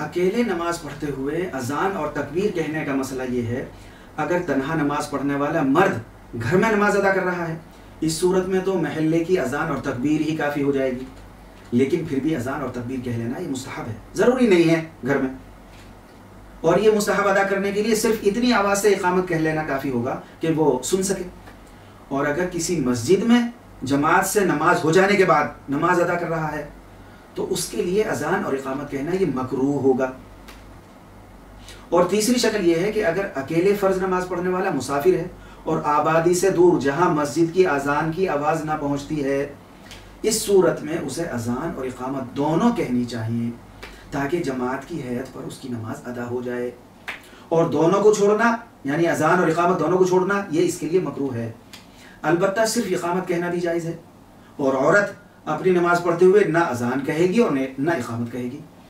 अकेले नमाज पढ़ते हुए अजान और तकबीर कहने का मसला ये है, अगर तन्हा नमाज पढ़ने वाला मर्द घर में नमाज अदा कर रहा है, इस सूरत में तो महल्ले की अजान और तकबीर ही काफ़ी हो जाएगी। लेकिन फिर भी अजान और तकबीर कह लेना ये मुस्तहब है, ज़रूरी नहीं है घर में। और ये मुस्तहब अदा करने के लिए सिर्फ इतनी आवाज़ से इकामत कह लेना काफ़ी होगा कि वो सुन सके। और अगर किसी मस्जिद में जमात से नमाज हो जाने के बाद नमाज अदा कर रहा है तो उसके लिए अजान और इकामत कहना ये मकरूह होगा। और तीसरी शक्ल ये है कि अगर अकेले फ़र्ज नमाज पढ़ने वाला मुसाफिर है और आबादी से दूर जहाँ मस्जिद की अजान की आवाज़ ना पहुँचती है, इस सूरत में उसे अजान और इकामत दोनों कहनी चाहिए ताकि जमात की हैत पर उसकी नमाज अदा हो जाए। और दोनों को छोड़ना यानी अजान और इकामत दोनों को छोड़ना ये इसके लिए मकरूह है। अलबत्ता सिर्फ इकामत कहना भी जायज़ है। और औरत अपनी नमाज पढ़ते हुए ना अजान कहेगी और ना इकामत कहेगी।